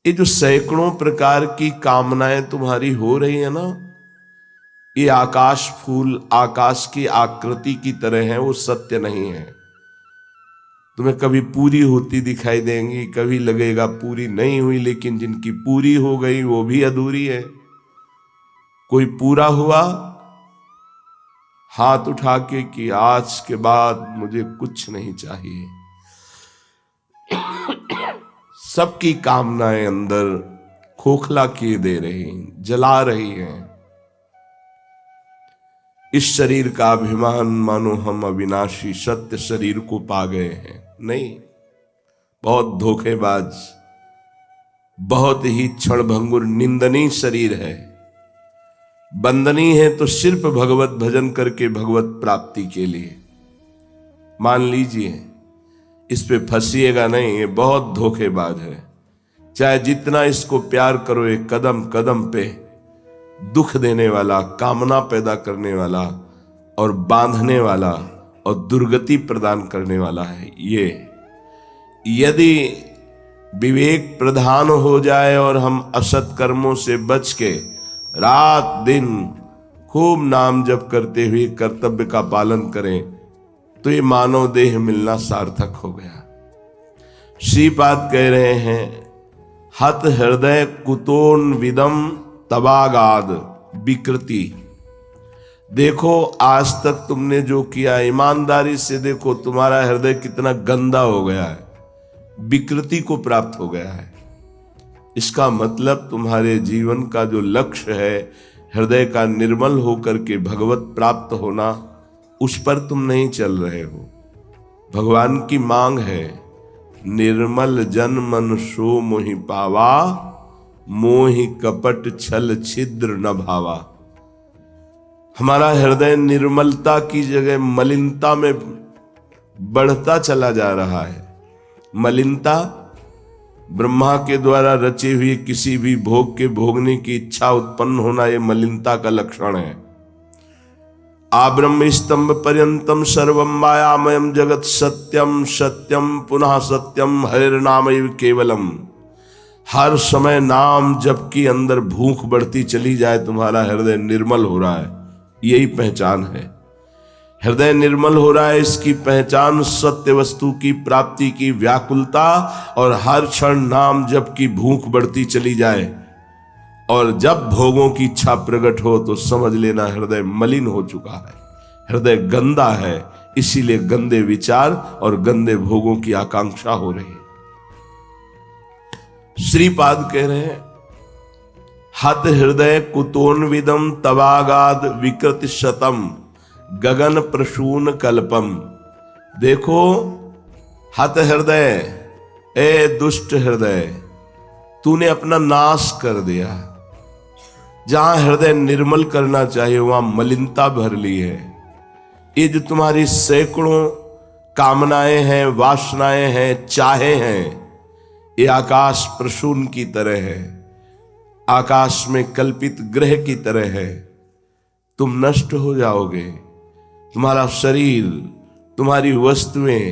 ये जो सैकड़ों प्रकार की कामनाएं तुम्हारी हो रही है ना, ये आकाश फूल आकाश की आकृति की तरह है, वो सत्य नहीं है। तुम्हें कभी पूरी होती दिखाई देंगी, कभी लगेगा पूरी नहीं हुई, लेकिन जिनकी पूरी हो गई वो भी अधूरी है। कोई पूरा हुआ, हाथ उठा के कि आज के बाद मुझे कुछ नहीं चाहिए। सबकी कामनाएं अंदर खोखला किए दे रही हैं, जला रही हैं। इस शरीर का अभिमान मानो हम अविनाशी सत्य शरीर को पा गए हैं। नहीं, बहुत धोखेबाज, बहुत ही क्षणभंगुर निंदनीय शरीर है। बंदनीय है तो सिर्फ भगवत भजन करके भगवत प्राप्ति के लिए। मान लीजिए, इस पे फंसिएगा नहीं, ये बहुत धोखेबाज है। चाहे जितना इसको प्यार करो, एक कदम कदम पे दुख देने वाला, कामना पैदा करने वाला और बांधने वाला और दुर्गति प्रदान करने वाला है। ये यदि विवेक प्रधान हो जाए और हम असत कर्मों से बच के रात दिन खूब नाम जप करते हुए कर्तव्य का पालन करें, तो ये मानव देह मिलना सार्थक हो गया। श्रीपाद कह रहे हैं, हत हृदय कुतोन विदम तबागाद विकृति। देखो आज तक तुमने जो किया, ईमानदारी से देखो तुम्हारा हृदय कितना गंदा हो गया है, विकृति को प्राप्त हो गया है। इसका मतलब तुम्हारे जीवन का जो लक्ष्य है, हृदय का निर्मल होकर के भगवत प्राप्त होना, उस पर तुम नहीं चल रहे हो। भगवान की मांग है, निर्मल जन मन सो मोहि पावा, मोहि कपट छल छिद्र न भावा। हमारा हृदय निर्मलता की जगह मलिनता में बढ़ता चला जा रहा है। मलिनता ब्रह्मा के द्वारा रचे हुए किसी भी भोग के भोगने की इच्छा उत्पन्न होना, यह मलिनता का लक्षण है। आब्रह्म स्तंभ पर्यंतम सर्वम मायामयम जगत सत्यम सत्यम पुनः सत्यम हरिर्नामैव केवलम। हर समय नाम जप की अंदर भूख बढ़ती चली जाए, तुम्हारा हृदय निर्मल हो रहा है, यही पहचान है। हृदय निर्मल हो रहा है, इसकी पहचान सत्य वस्तु की प्राप्ति की व्याकुलता और हर क्षण नाम जप की भूख बढ़ती चली जाए, और जब भोगों की इच्छा प्रकट हो तो समझ लेना हृदय मलिन हो चुका है, हृदय गंदा है। इसीलिए गंदे विचार और गंदे भोगों की आकांक्षा हो रही है। श्रीपाद कह रहे हैं, हत हृदय कुतोन्विदम तवागाद विकृत शतम गगन प्रसून कल्पम। देखो हत हृदय, ए दुष्ट हृदय, तूने अपना नाश कर दिया। जहां हृदय निर्मल करना चाहिए वहां मलिनता भर ली है। ये जो तुम्हारी सैकड़ों कामनाएं हैं, वासनाएं हैं, चाहे हैं, ये आकाश प्रसून की तरह है, आकाश में कल्पित ग्रह की तरह है। तुम नष्ट हो जाओगे। तुम्हारा शरीर, तुम्हारी वस्तुएं,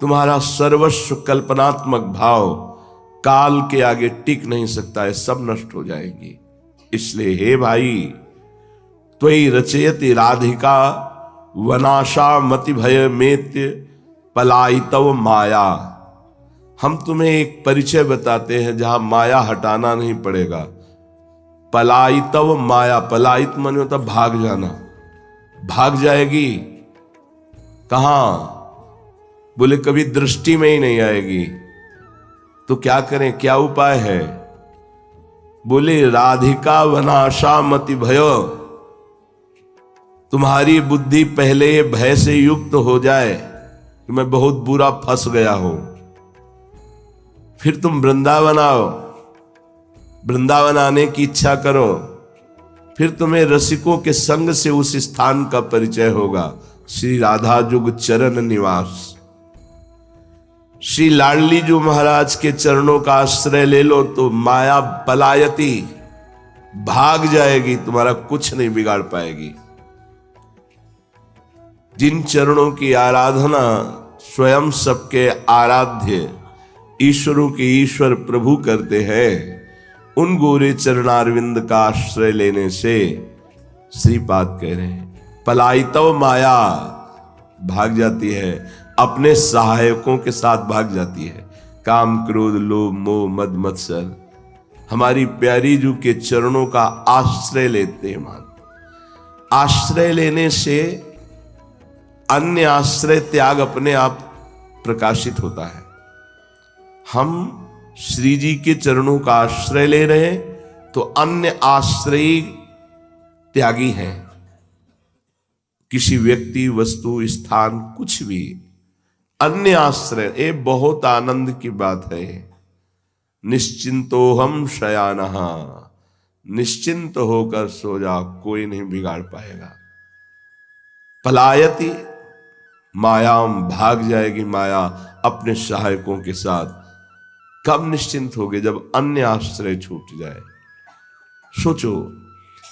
तुम्हारा सर्वस्व कल्पनात्मक भाव काल के आगे टिक नहीं सकता है, सब नष्ट हो जाएंगी। इसलिए हे भाई, त्वयि रचयति राधिका वनाशा मति भय मेत्य पलायितव माया। हम तुम्हें एक परिचय बताते हैं जहां माया हटाना नहीं पड़ेगा। पलायितव माया, पलायित माने होता भाग जाना। भाग जाएगी कहां? बोले कभी दृष्टि में ही नहीं आएगी। तो क्या करें, क्या उपाय है? बोले राधिका वनाशा मति भयो। तुम्हारी बुद्धि पहले ये भय से युक्त हो जाए कि मैं बहुत बुरा फंस गया हूं, फिर तुम वृंदावन आओ, वृंदावन आने की इच्छा करो, फिर तुम्हें रसिकों के संग से उस स्थान का परिचय होगा। श्री राधा जुग चरण निवास। श्री लाडली जो महाराज के चरणों का आश्रय ले लो तो माया पलायती, भाग जाएगी, तुम्हारा कुछ नहीं बिगाड़ पाएगी। जिन चरणों की आराधना स्वयं सबके आराध्य ईश्वरों के ईश्वर प्रभु करते हैं, उन गोरे चरणारविंद का आश्रय लेने से श्रीपाद कह रहे हैं पलायितव माया, भाग जाती है, अपने सहायकों के साथ भाग जाती है। काम क्रोध लोभ मोह मद मत्सर हमारी प्यारी जू के चरणों का आश्रय लेते हैं। मान आश्रय लेने से अन्य आश्रय त्याग अपने आप प्रकाशित होता है। हम श्री जी के चरणों का आश्रय ले रहे हैं तो अन्य आश्रयी त्यागी हैं। किसी व्यक्ति वस्तु स्थान कुछ भी अन्य आश्रय, ये बहुत आनंद की बात है। निश्चिंतो हम शयानहा, निश्चिंत होकर सो जा, कोई नहीं बिगाड़ पाएगा। पलायति मायाम, भाग जाएगी माया अपने सहायकों के साथ। कब निश्चिंत होगे? जब अन्य आश्रय छूट जाए। सोचो,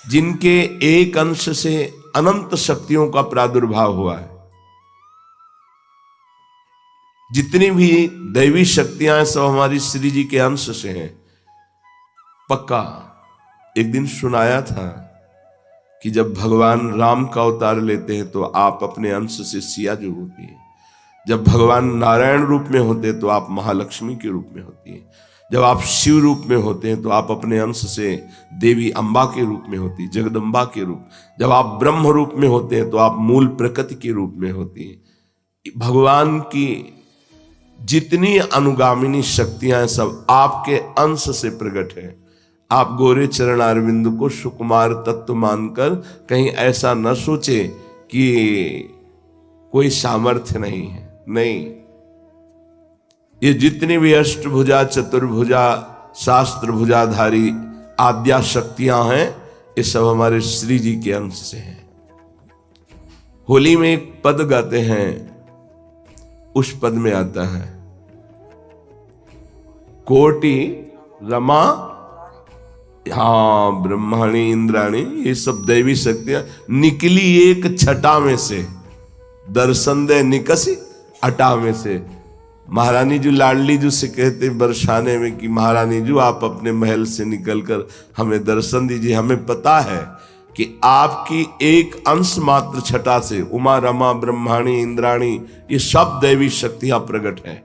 जिनके एक अंश से अनंत शक्तियों का प्रादुर्भाव हुआ है, जितनी भी दैवी शक्तियां हैं सब हमारी श्री जी के अंश से हैं। पक्का एक दिन सुनाया था कि जब भगवान राम का अवतार लेते हैं तो आप अपने अंश से सिया जो होती है, जब भगवान नारायण रूप में होते हैं तो आप महालक्ष्मी के रूप में होती है, जब आप शिव रूप में होते हैं तो आप अपने अंश से देवी अम्बा के रूप में होती है, जगदम्बा के रूप, जब आप ब्रह्म रूप में होते हैं तो आप मूल प्रकृति के रूप में होती है। भगवान की जितनी अनुगामिनी शक्तियां हैं सब आपके अंश से प्रकट है। आप गोरे चरण अरविंद को सुकुमार तत्व मानकर कहीं ऐसा न सोचे कि कोई सामर्थ्य नहीं है। नहीं, ये जितनी भी अष्टभुजा चतुर्भुजा शास्त्र भुजाधारी आद्या शक्तियां हैं, ये सब हमारे श्री जी के अंश से हैं। होली में एक पद गाते हैं, उस पद में आता है कोटि रमा, हाँ ब्रह्माणी इंद्राणी, ये सब दैवी शक्तियां निकली एक छटा में से, दर्शन दे निकसी अटा में से। महारानी जी लाडली जी से कहते बरसाने में कि महारानी जी आप अपने महल से निकलकर हमें दर्शन दीजिए। हमें पता है कि आपकी एक अंश मात्र छटा से उमा रमा ब्रह्माणी इंद्राणी ये सब दैवी शक्तियां प्रकट है,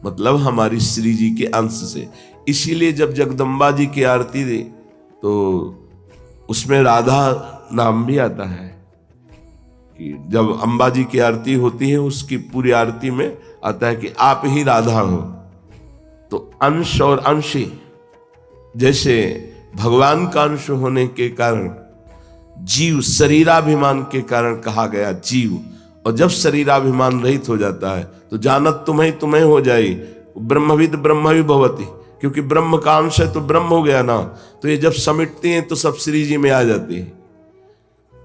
मतलब हमारी श्री जी के अंश से। इसीलिए जब जगदम्बा जी की आरती दी तो उसमें राधा नाम भी आता है कि जब अम्बा जी की आरती होती है उसकी पूरी आरती में आता है कि आप ही राधा हो। तो अंश और अंशी, जैसे भगवान का अंश होने के कारण जीव शरीराभिमान के कारण कहा गया जीव, और जब शरीराभिमान रहित हो जाता है तो जानत तुम्हें तुम्हें हो जाए, ब्रह्मविद ब्रह्म भी भवती, क्योंकि ब्रह्म का अंश है तो ब्रह्म हो गया ना। तो ये जब समिटते हैं तो सब श्री जी में आ जाते हैं।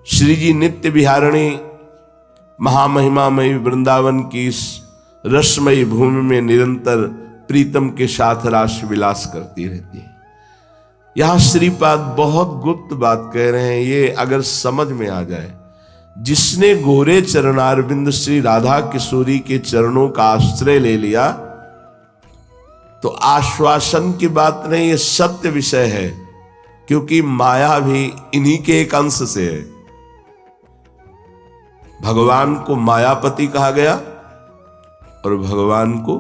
श्री जी नित्य विहारणी महामहिमामयी वृंदावन की इस रसमयी भूमि में निरंतर प्रीतम के साथ रास विलास करती रहती है। यहां श्रीपाद बहुत गुप्त बात कह रहे हैं, ये अगर समझ में आ जाए, जिसने गोरे चरणारविंद श्री राधा किशोरी के चरणों का आश्रय ले लिया तो आश्वासन की बात नहीं, ये सत्य विषय है, क्योंकि माया भी इन्हीं के एक अंश से है। भगवान को मायापति कहा गया और भगवान को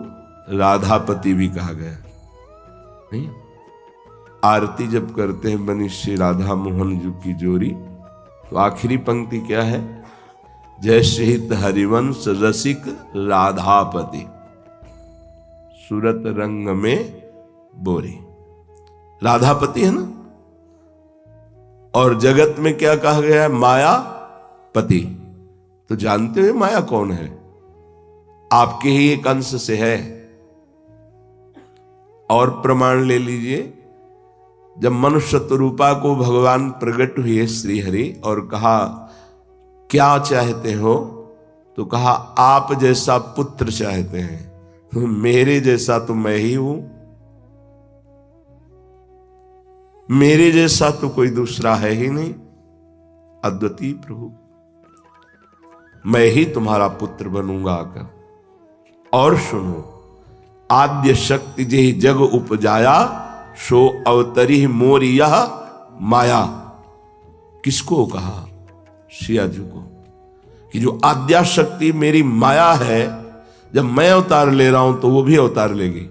राधापति भी कहा गया। नहीं, आरती जब करते हैं बनी श्री राधा मोहन जी की जोड़ी तो आखिरी पंक्ति क्या है? जय श्रीहित हरिवंश रसिक राधापति सूरत रंग में बोरी। राधापति है ना। और जगत में क्या कहा गया है? मायापति। तो जानते हो माया कौन है? आपके ही एक अंश से है। और प्रमाण ले लीजिए, जब मनुष्य रूपा को भगवान प्रकट हुए श्री हरि और कहा क्या चाहते हो, तो कहा आप जैसा पुत्र चाहते हैं, मेरे जैसा तो मैं ही हूं, मेरे जैसा तो कोई दूसरा है ही नहीं, अद्वितीय प्रभु, मैं ही तुम्हारा पुत्र बनूंगा आकर। और सुनो, आद्य शक्ति जेहि जग उपजाया, सो अवतरी मोर यह माया। किसको कहा? सिया जी को, कि जो आद्या शक्ति मेरी माया है, जब मैं अवतार ले रहा हूं तो वो भी अवतार लेगी।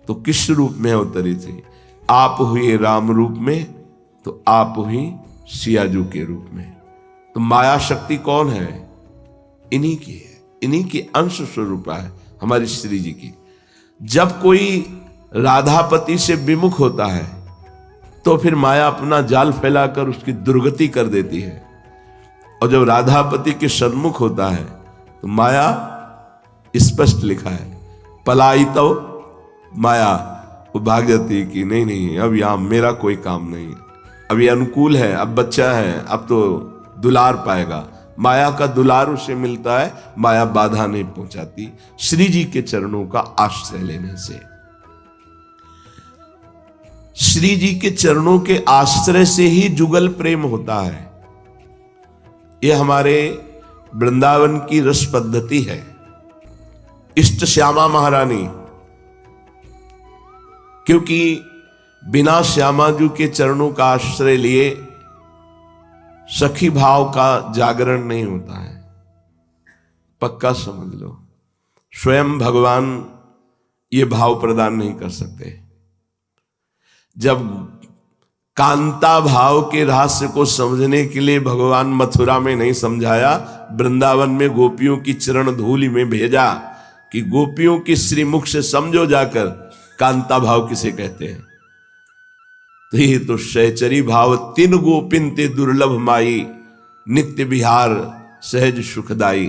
तो किस रूप में अवतरी थी? आप हुए राम रूप में, तो आप हुई सियाजू के रूप में। तो माया शक्ति कौन है? इन्हीं की है, इन्हीं की अंश स्वरूपा है हमारी श्री जी की। जब कोई राधापति से विमुख होता है तो फिर माया अपना जाल फैलाकर उसकी दुर्गति कर देती है, और जब राधापति के सन्मुख होता है तो माया, स्पष्ट लिखा है, पलायितो माया, वो भाग जाती है कि नहीं नहीं, अब यहां मेरा कोई काम नहीं, अब ये अनुकूल है, अब बच्चा है, अब तो दुलार पाएगा। माया का दुलार उसे मिलता है, माया बाधा नहीं पहुंचाती श्री जी के चरणों का आश्रय लेने से। श्री जी के चरणों के आश्रय से ही जुगल प्रेम होता है। यह हमारे वृंदावन की रस पद्धति है। इष्ट श्यामा महारानी, क्योंकि बिना श्यामा जी के चरणों का आश्रय लिए सखी भाव का जागरण नहीं होता है। पक्का समझ लो, स्वयं भगवान ये भाव प्रदान नहीं कर सकते। जब कांता भाव के रहस्य को समझने के लिए भगवान मथुरा में नहीं समझाया, वृंदावन में गोपियों की चरण धूलि में भेजा कि गोपियों की श्रीमुख से समझो जाकर कांता भाव किसे कहते हैं। तो ये तो सहचरी भाव, तीन गोपिन ते दुर्लभ माई, नित्य विहार सहज सुखदाई।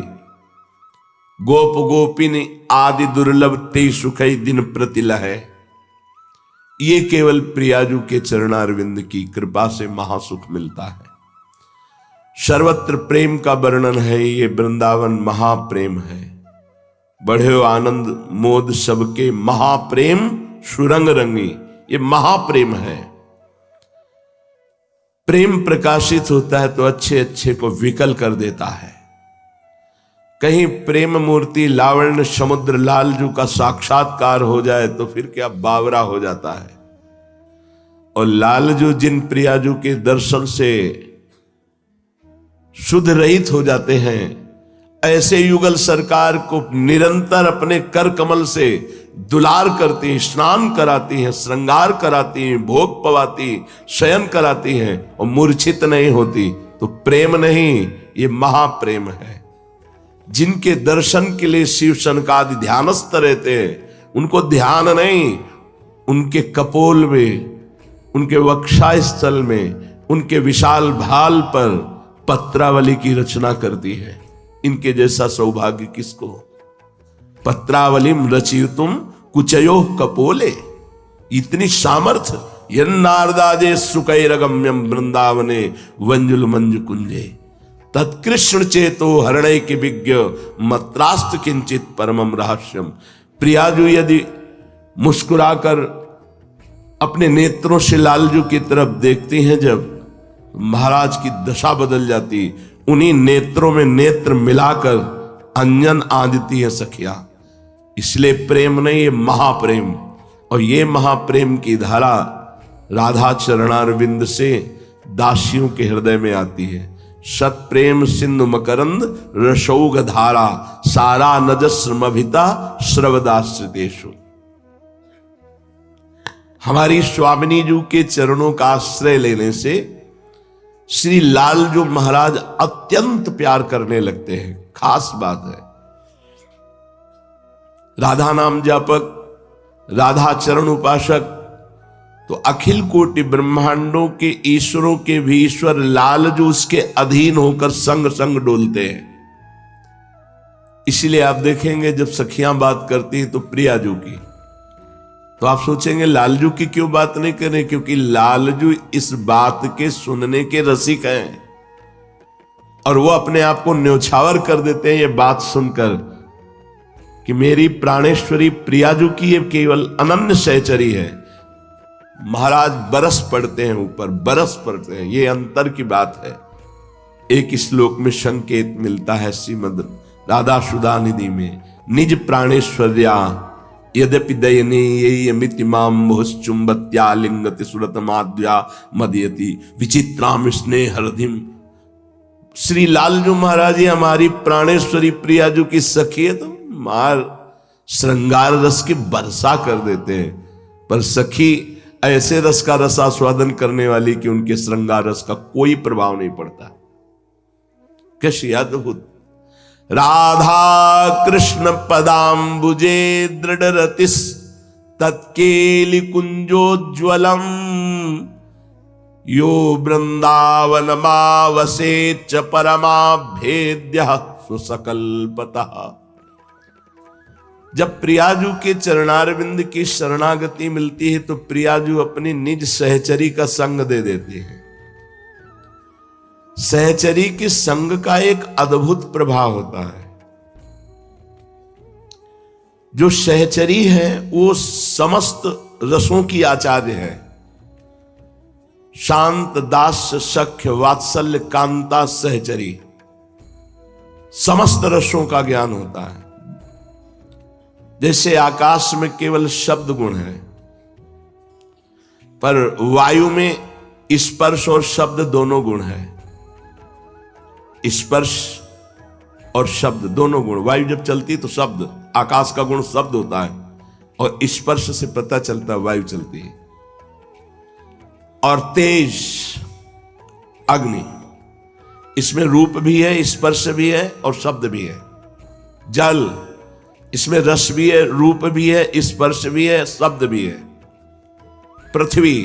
गोप गोपिन आदि दुर्लभ ते सुखई दिन प्रतिल है। ये केवल प्रियाजू के चरणारविंद की कृपा से महासुख मिलता है। सर्वत्र प्रेम का वर्णन है, ये वृंदावन महाप्रेम है। बढ़े आनंद मोद सबके महाप्रेम सुरंग रंगी, ये महाप्रेम है। प्रेम प्रकाशित होता है तो अच्छे अच्छे को विकल कर देता है। कहीं प्रेम मूर्ति लावण्य समुद्र लालजू का साक्षात्कार हो जाए तो फिर क्या बावरा हो जाता है। और लालजू जिन प्रियाजू के दर्शन से शुद्ध रहित हो जाते हैं, ऐसे युगल सरकार को निरंतर अपने कर कमल से दुलार करती हैं, स्नान कराती हैं, श्रृंगार कराती हैं, भोग पवाती, शयन कराती हैं और मूर्छित नहीं होती। तो प्रेम नहीं, ये महाप्रेम है। जिनके दर्शन के लिए शिव सनकादि ध्यानस्थ रहते हैं, उनको ध्यान नहीं, उनके कपोल में, उनके वक्षा स्थल में, उनके विशाल भाल पर पत्रावली की रचना करती है। इनके जैसा सौभाग्य किसको? पत्रावलिम रचितुम कुचयो कपोले, इतनी सामर्थ्य। यन्नारदाजे सुकैरगम्यम वृंदावने वंजुल मंजु कुंजे, तत्कृष्ण चेतो हरणय के विज्ञ मत्रास्त किंचित परमम रहस्यम। प्रियाजू यदि मुस्कुराकर अपने नेत्रों से लालजू की तरफ देखती हैं, जब महाराज की दशा बदल जाती। उन्हीं नेत्रों में नेत्र मिलाकर अंजन आदिती है सखिया। इसलिए प्रेम नहीं, ये महाप्रेम। और ये महाप्रेम की धारा राधा चरणारविंद से दासियों के हृदय में आती है। सत प्रेम सिंधु मकरंद रसौग धारा, सारा नजस्रमभिता श्रवदाश्रितेषु। हमारी स्वामिनी जी के चरणों का आश्रय लेने से श्री लालजू महाराज अत्यंत प्यार करने लगते हैं। खास बात है, राधा नाम जापक, राधा चरण उपासक तो अखिल कोटि ब्रह्मांडों के ईश्वरों के भी ईश्वर लालजू उसके अधीन होकर संग संग डोलते हैं। इसलिए आप देखेंगे जब सखियां बात करती हैं तो प्रियाजू की, तो आप सोचेंगे लालजू की क्यों बात नहीं करें, क्योंकि लालजू इस बात के सुनने के रसिक हैं और वो अपने आप को न्यौछावर कर देते हैं ये बात सुनकर कि मेरी प्राणेश्वरी प्रियाजू की ये केवल अनन्य सहचरी है। महाराज बरस पड़ते हैं, ऊपर बरस पड़ते हैं। ये अंतर की बात है। एक श्लोक में संकेत मिलता है श्रीमद् राधा सुधा निधि में, निज प्राणेश्वर्या यद्यपि दयनीयमिति मां बहुश्चुंबत्यालिंगति सुरतमाद्या मदयति विचित्राम स्नेहरधिम। श्री लालजू महाराज जी हमारी प्राणेश्वरी प्रियाजू की सखी है तो मार श्रृंगार रस की वर्षा कर देते हैं, पर सखी ऐसे रस का रसास्वादन करने वाली कि उनके श्रृंगार रस का कोई प्रभाव नहीं पड़ता। कैसी अद्भुत राधा कृष्ण पदाम्बुजे दृढ़ रतिस तत्केलि कुंजोज्वलम यो वृंदावन मावसे च परमाभेद्य सुसकल्पतः। जब प्रियाजू के चरणारविंद की शरणागति मिलती है तो प्रियाजू अपनी निज सहचरी का संग दे देती है। सहचरी के संग का एक अद्भुत प्रभाव होता है। जो सहचरी है वो समस्त रसों की आचार्य है। शांत दास्य सख्य वात्सल्य कांता सहचरी, समस्त रसों का ज्ञान होता है। जैसे आकाश में केवल शब्द गुण है, पर वायु में स्पर्श और शब्द दोनों गुण है। स्पर्श और शब्द दोनों गुण। वायु जब चलती तो शब्द, आकाश का गुण शब्द होता है, और स्पर्श से पता चलता है वायु चलती है। और तेज अग्नि, इसमें रूप भी है, स्पर्श भी है और शब्द भी है। जल, इसमें रस भी है, रूप भी है, स्पर्श भी है, शब्द भी है। पृथ्वी,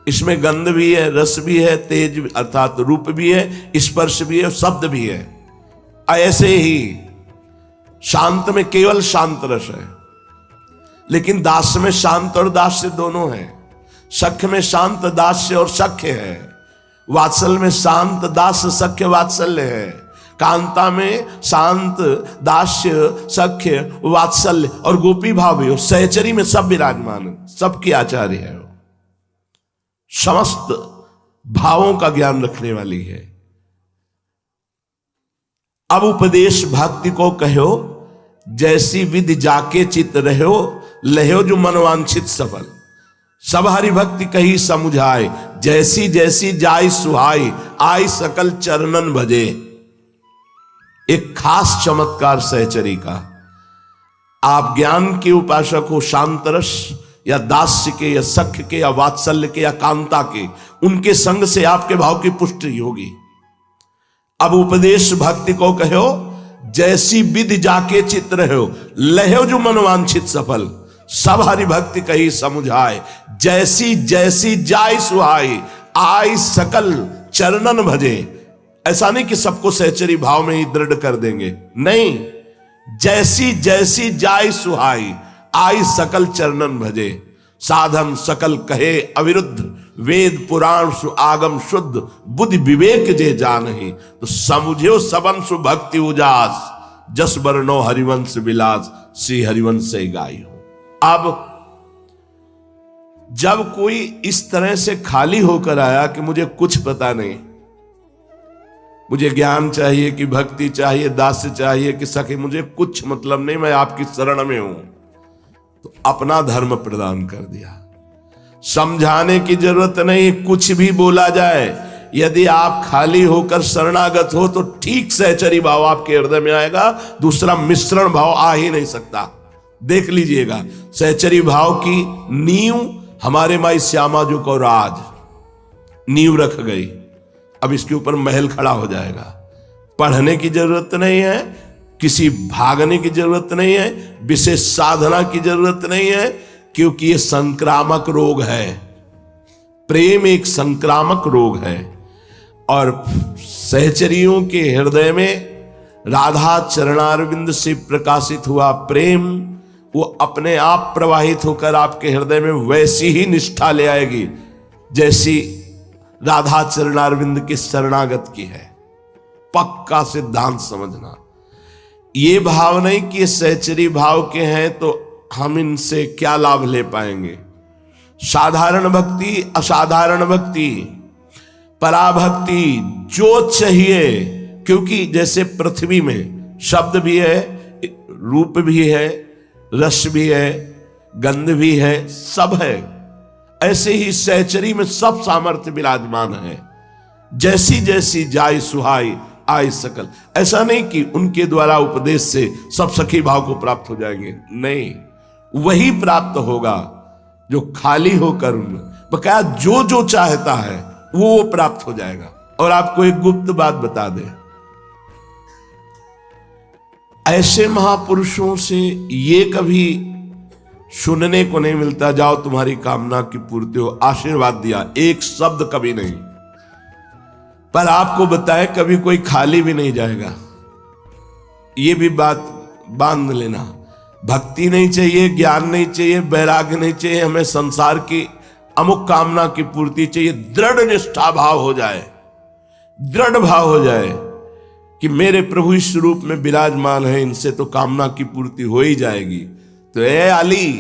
इसमें गंध भी है, रस भी है, तेज अर्थात रूप भी है, स्पर्श भी है, शब्द भी है। ऐसे ही शांत में केवल शांत रस है, लेकिन दास्य में शांत और दास्य दोनों है। सख्य में शांत दास्य और सख्य है। वात्सल्य में शांत दास्य सख्य वात्सल्य है। कांता में शांत दास्य सख्य वात्सल्य और गोपी भाव भी हो। सहचरी में सब विराजमान है, सबकी आचार्य है। समस्त भावों का ज्ञान रखने वाली है। अब उपदेश भक्ति को कहो, जैसी विधि जाके चित रहो, लहो जो मनवांछित सफल। सब हरि भक्ति कही समुझाए, जैसी जैसी जाय सुहाई, आई सकल चरणन भजे। एक खास चमत्कार सहचरी का। आप ज्ञान के उपासक हो, शांत रस या दास्य के या सख्य के या वात्सल्य के या कांता के, उनके संग से आपके भाव की पुष्टि होगी। अब उपदेश भक्ति को कहो, जैसी विधि जाके चित रहो, लहो जो मनवांछित सफल। सब हरि भक्ति कही समुझाए, जैसी जैसी जाय सुहाई, आई सकल चरणन भजे। ऐसा नहीं कि सबको सहचरी भाव में ही दृढ़ कर देंगे, नहीं। जैसी जैसी जाय सुहाई, आई सकल चरणन भजे। साधन सकल कहे अविरुद्ध, वेद पुराण सु आगम शुद्ध, बुद्धि विवेक जे जानहि। तो समुझो सबन सु भक्ति उजास, जस बरनो हरिवंश विलास, श्री हरिवंश से गायो। अब जब कोई इस तरह से खाली होकर आया कि मुझे कुछ पता नहीं, मुझे ज्ञान चाहिए कि भक्ति चाहिए, दास्य चाहिए कि सखी, मुझे कुछ मतलब नहीं, मैं आपकी शरण में हूं, तो अपना धर्म प्रदान कर दिया। समझाने की जरूरत नहीं, कुछ भी बोला जाए। यदि आप खाली होकर शरणागत हो तो ठीक सहचरी भाव आपके हृदय में आएगा, दूसरा मिश्रण भाव आ ही नहीं सकता। देख लीजिएगा, सहचरी भाव की नींव हमारे माई श्यामा जो को राज नींव रख गई। अब इसके ऊपर महल खड़ा हो जाएगा। पढ़ने की जरूरत नहीं है, किसी भागने की जरूरत नहीं है, विशेष साधना की जरूरत नहीं है, क्योंकि ये संक्रामक रोग है। प्रेम एक संक्रामक रोग है। और सहचरियों के हृदय में राधा चरणारविंद से प्रकाशित हुआ प्रेम, वो अपने आप प्रवाहित होकर आपके हृदय में वैसी ही निष्ठा ले आएगी जैसी राधा चरणारविंद के शरणागत की है। पक्का सिद्धांत समझना। ये भाव नहीं कि ये सहचरी भाव के हैं तो हम इनसे क्या लाभ ले पाएंगे। साधारण भक्ति, असाधारण भक्ति, पराभक्ति जो चाहिए, क्योंकि जैसे पृथ्वी में शब्द भी है, रूप भी है, रस भी है, गंध भी है, सब है। ऐसे ही सहचरी में सब सामर्थ्य विराजमान है। जैसी जैसी जाय सुहाई आय सकल। ऐसा नहीं कि उनके द्वारा उपदेश से सब सखी भाव को प्राप्त हो जाएंगे, नहीं, वही प्राप्त होगा जो खाली होकर उनमें बकाया जो जो चाहता है वो प्राप्त हो जाएगा। और आपको एक गुप्त बात बता दें, ऐसे महापुरुषों से ये कभी सुनने को नहीं मिलता, जाओ तुम्हारी कामना की पूर्ति हो, आशीर्वाद दिया, एक शब्द कभी नहीं। पर आपको बताए कभी कोई खाली भी नहीं जाएगा, ये भी बात बांध लेना। भक्ति नहीं चाहिए, ज्ञान नहीं चाहिए, वैराग्य नहीं चाहिए, हमें संसार की अमुक कामना की पूर्ति चाहिए। दृढ़ निष्ठा भाव हो जाए, दृढ़ भाव हो जाए कि मेरे प्रभु इस रूप में विराजमान है, इनसे तो कामना की पूर्ति हो ही जाएगी। तो ए अली,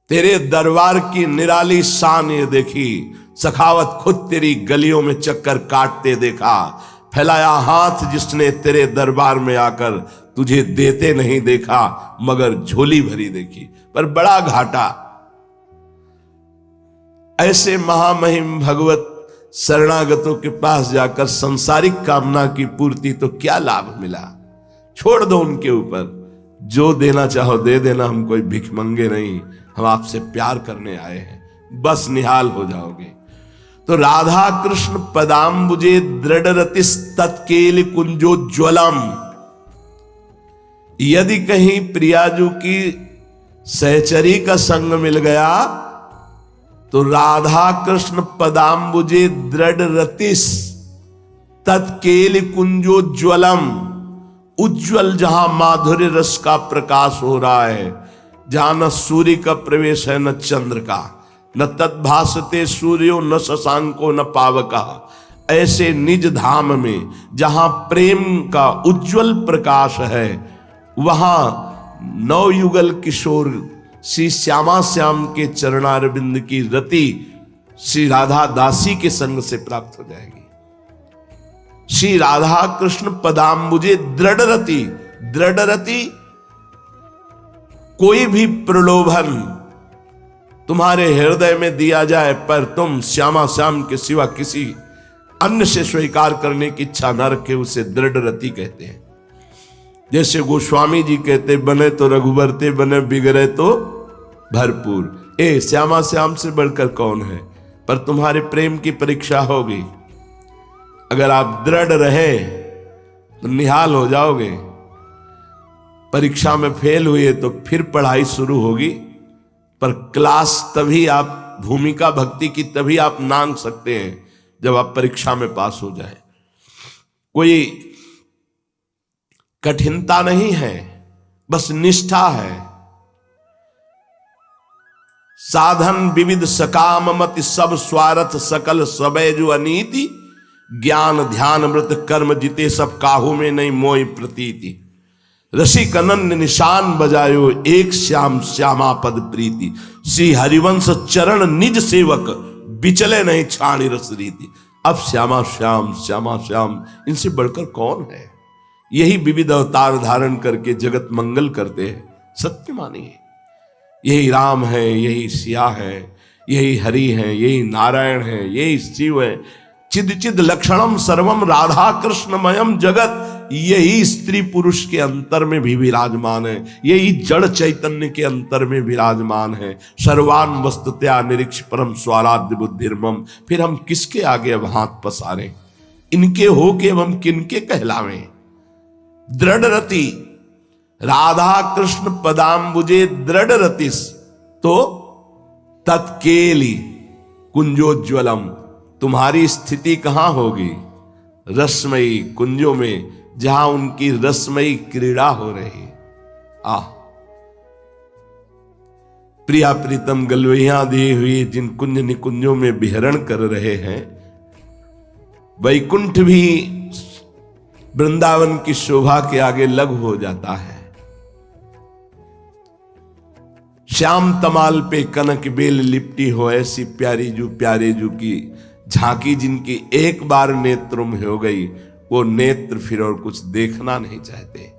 तेरे दरबार की निराली शान ये देखी, सखावत खुद तेरी गलियों में चक्कर काटते देखा, फैलाया हाथ जिसने तेरे दरबार में आकर तुझे देते नहीं देखा, मगर झोली भरी देखी। पर बड़ा घाटा, ऐसे महामहिम भगवत शरणागतों के पास जाकर संसारिक कामना की पूर्ति तो क्या लाभ मिला। छोड़ दो उनके ऊपर, जो देना चाहो दे देना, हम कोई भिखमंगे नहीं, हम आपसे प्यार करने आए हैं, बस निहाल हो जाओगे। तो राधा कृष्ण पदाम्बुजे दृढ़ रतिस तत्केल कुंजोज्वलम। यदि कहीं प्रियाजू की सहचरी का संग मिल गया तो राधा कृष्ण पदाम्बुजे दृढ़ रतिस तत्केल कुंजोज्वलम। उज्ज्वल जहां माधुर्य रस का प्रकाश हो रहा है, जहां न सूर्य का प्रवेश है न चंद्र का, न तद्भासते सूर्यो न शशांको न पावका। ऐसे निज धाम में जहां प्रेम का उज्ज्वल प्रकाश है, वहां नवयुगल किशोर श्री श्यामा श्याम के चरणारविंद की रति श्री राधा दासी के संग से प्राप्त हो जाएगी। श्री राधा कृष्ण पदाम्बुजे दृढ़ रति। दृढ़ रति, कोई भी प्रलोभन तुम्हारे हृदय में दिया जाए पर तुम श्यामा श्याम के सिवा किसी अन्य से स्वीकार करने की इच्छा न रखे, उसे दृढ़ रति कहते हैं। जैसे गोस्वामी जी कहते, बने तो रघुवर ते, बने बिगड़े तो भरपूर। ए श्यामा श्याम से बढ़कर कौन है, पर तुम्हारे प्रेम की परीक्षा होगी। अगर आप दृढ़ रहे तो निहाल हो जाओगे। परीक्षा में फेल हुए तो फिर पढ़ाई शुरू होगी, पर क्लास तभी आप, भूमिका भक्ति की तभी आप नांग सकते हैं जब आप परीक्षा में पास हो जाए। कोई कठिनता नहीं है, बस निष्ठा है। साधन विविध सकाम मति सब स्वार्थ सकल सबैजु अनीति, ज्ञान ध्यान मृत कर्म जिते सब काहू में नहीं मोहि प्रतीति। रसिक अनन्य निशान बजायो एक श्याम श्यामा पद प्रीति, श्री हरिवंश चरण निज सेवक बिचले नहीं छाणी रस रीति। अब श्यामा श्याम श्यामा श्याम इनसे बढ़कर कौन है। यही विविध अवतार धारण करके जगत मंगल करते हैं, सत्य मानिए। यही राम है, यही सिया है, यही हरि है, यही नारायण है, यही शिव है। चिद चिद लक्षणम सर्वम राधा कृष्णमयम जगत। यही स्त्री पुरुष के अंतर में भी विराजमान है, यही जड़ चैतन्य के अंतर में विराजमान है। सर्वान वस्तुतया निरीक्ष परम स्वाराध्य बुद्धिर्मम। फिर हम किसके आगे अब हाथ पसारें, इनके हो के अब हम किनके कहलावें। दृढ़ रति, राधा कृष्ण पदाम्बुजे दृढ़ रतिस, तो तत्केली कुंजोज्वलम। तुम्हारी स्थिति कहां होगी, रसमयी कुंजों में, जहां उनकी रसमयी क्रीड़ा हो रही। प्रिया प्रीतम गलवैया दिए हुए जिन कुंज निकुंजों में विहरण कर रहे हैं, वैकुंठ भी वृंदावन की शोभा के आगे लघु हो जाता है। श्याम तमाल पे कनक बेल लिपटी हो, ऐसी प्यारी जू प्यारे जू की झांकी जिनकी एक बार नेत्रों में हो गई, वो नेत्र फिर और कुछ देखना नहीं चाहते।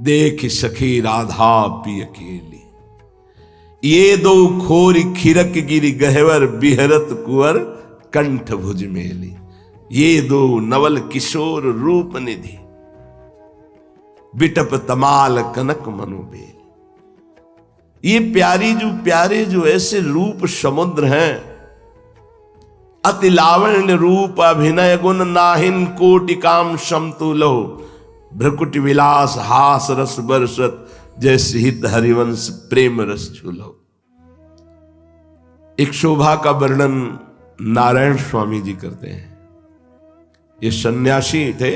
देख सखी राधा पी अकेली। ये दो खोर खिरक गिरी गहवर बिहरत कुंवर कंठ भुज मेली। ये दो नवल किशोर रूप निधि बिटप तमाल कनक मनोबेल। ये प्यारे जो ऐसे रूप समुद्र हैं, अति लावण्य रूप अभिनय गुण नाहिन कोटि काम समतुलो। भ्रकुट विलास हास रस बरसत जैसे हित हरिवंश प्रेम रस झूलो। एक शोभा का वर्णन नारायण स्वामी जी करते हैं। ये सन्यासी थे,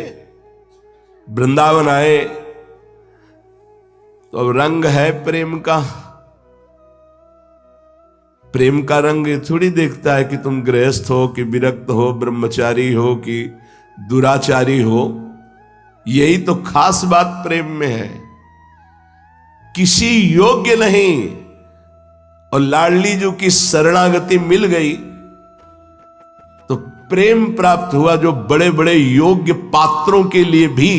वृंदावन आए तो अब रंग है प्रेम का। प्रेम का रंग ये थोड़ी देखता है कि तुम गृहस्थ हो कि विरक्त हो, ब्रह्मचारी हो कि दुराचारी हो। यही तो खास बात प्रेम में है, किसी योग्य नहीं और लाडली जो की शरणागति मिल गई तो प्रेम प्राप्त हुआ, जो बड़े बड़े योग्य पात्रों के लिए भी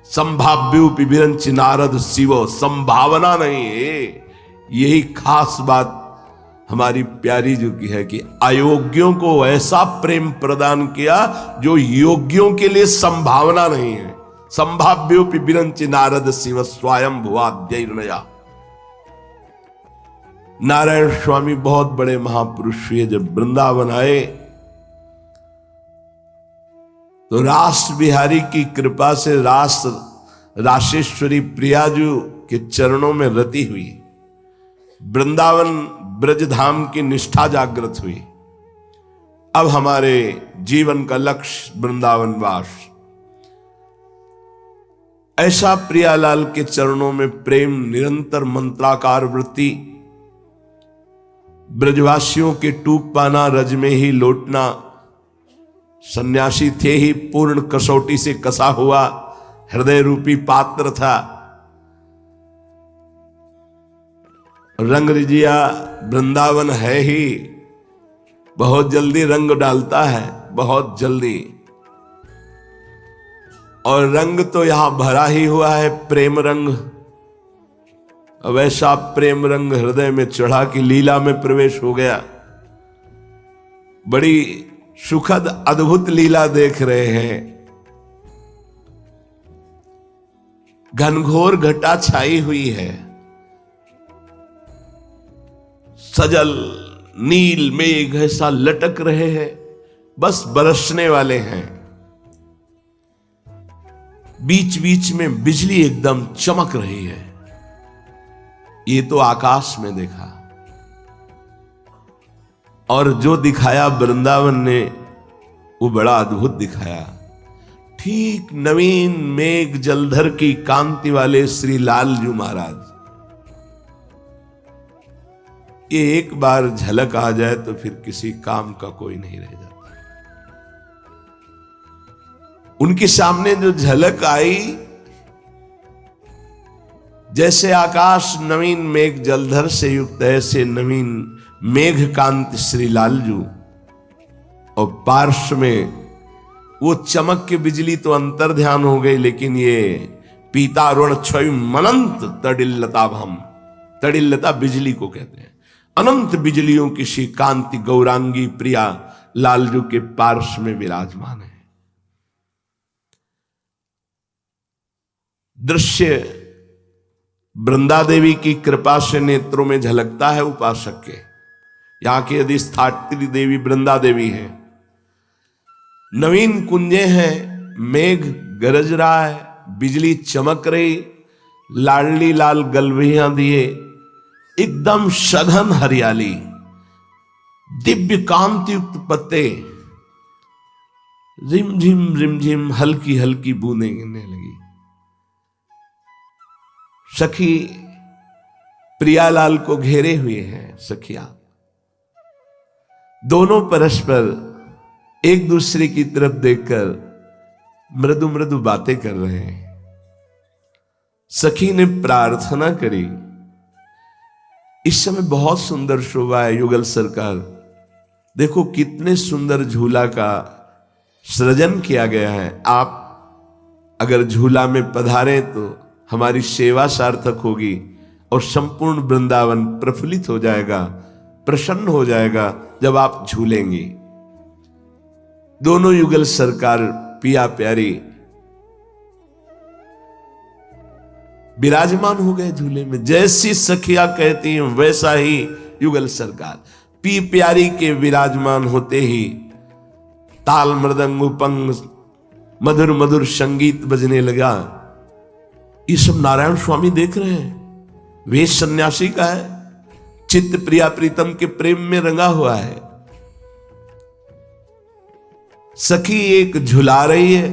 संभाव्योपि विरंच नारद शिवो, संभावना नहीं है। यही खास बात हमारी प्यारी जो की है कि अयोग्यों को ऐसा प्रेम प्रदान किया जो योग्यों के लिए संभावना नहीं है। संभाव्योपि विरंच नारद शिव स्वयं भुवाद्यैर्नया। नारायण स्वामी बहुत बड़े महापुरुष हुए। जब वृंदावन आए तो रास बिहारी की कृपा से राशेश्वरी प्रियाजू के चरणों में रति हुई। वृंदावन ब्रजधाम की निष्ठा जागृत हुई। अब हमारे जीवन का लक्ष्य वृंदावन वास। ऐसा प्रियालाल के चरणों में प्रेम निरंतर मंत्राकार वृत्ति, ब्रजवासियों के टूक पाना, रज में ही लौटना। सन्यासी थे ही पूर्ण कसौटी से कसा हुआ हृदय रूपी पात्र था। रंग रिजिया वृंदावन है ही, बहुत जल्दी रंग डालता है, बहुत जल्दी। और रंग तो यहां भरा ही हुआ है, प्रेम रंग। अब ऐसा प्रेम रंग हृदय में चढ़ा कि लीला में प्रवेश हो गया। बड़ी सुखद अद्भुत लीला देख रहे हैं। घनघोर घटा छाई हुई है, सजल नील मेघ ऐसा लटक रहे हैं, बस बरसने वाले हैं। बीच बीच में बिजली एकदम चमक रही है। ये तो आकाश में देखा, और जो दिखाया वृंदावन ने वो बड़ा अद्भुत दिखाया। ठीक नवीन मेघ जलधर की कांति वाले श्री लालजू महाराज। ये एक बार झलक आ जाए तो फिर किसी काम का कोई नहीं रह जाता। उनके सामने जो झलक आई, जैसे आकाश नवीन मेघ जलधर से युक्त है, ऐसे नवीन मेघ कांत श्री लालजू, और पार्श्व में वो चमक के बिजली तो अंतर ध्यान हो गई, लेकिन ये पीतारुण क्षय मनंत तडिल्लता भम। तडिल्लता बिजली को कहते हैं। अनंत बिजलियों की सी कांति गौरांगी प्रिया लालजू के पार्श्व में विराजमान है। दृश्य वृंदा देवी की कृपा से नेत्रों में झलकता है उपासक के। यहां की अधिष्ठात्री देवी वृंदा देवी है। नवीन कुंजे हैं, मेघ गरज रहा है, बिजली चमक रही, लाडली लाल गलवियां दिए, एकदम सघन हरियाली, दिव्य कांति युक्त पत्ते, रिमझिम हल्की हल्की बूंदें गिरने लगी। सखी प्रियालाल को घेरे हुए हैं सखिया। दोनों परस्पर एक दूसरे की तरफ देखकर मृदु मृदु बातें कर रहे हैं। सखी ने प्रार्थना करी। इस समय बहुत सुंदर शोभा है युगल सरकार। देखो कितने सुंदर झूला का सृजन किया गया है। आप अगर झूला में पधारे तो हमारी सेवा सार्थक होगी और संपूर्ण वृंदावन प्रफुल्लित हो जाएगा, प्रसन्न हो जाएगा जब आप झूलेंगी। दोनों युगल सरकार पिया प्यारी विराजमान हो गए झूले में। जैसी सखिया कहती हैं वैसा ही युगल सरकार पी प्यारी के विराजमान होते ही ताल मृदंग उपंग मधुर मधुर संगीत बजने लगा। ये सब नारायण स्वामी देख रहे हैं। वेश सन्यासी का है, चित्त प्रिया प्रीतम के प्रेम में रंगा हुआ है। सखी एक झुला रही है,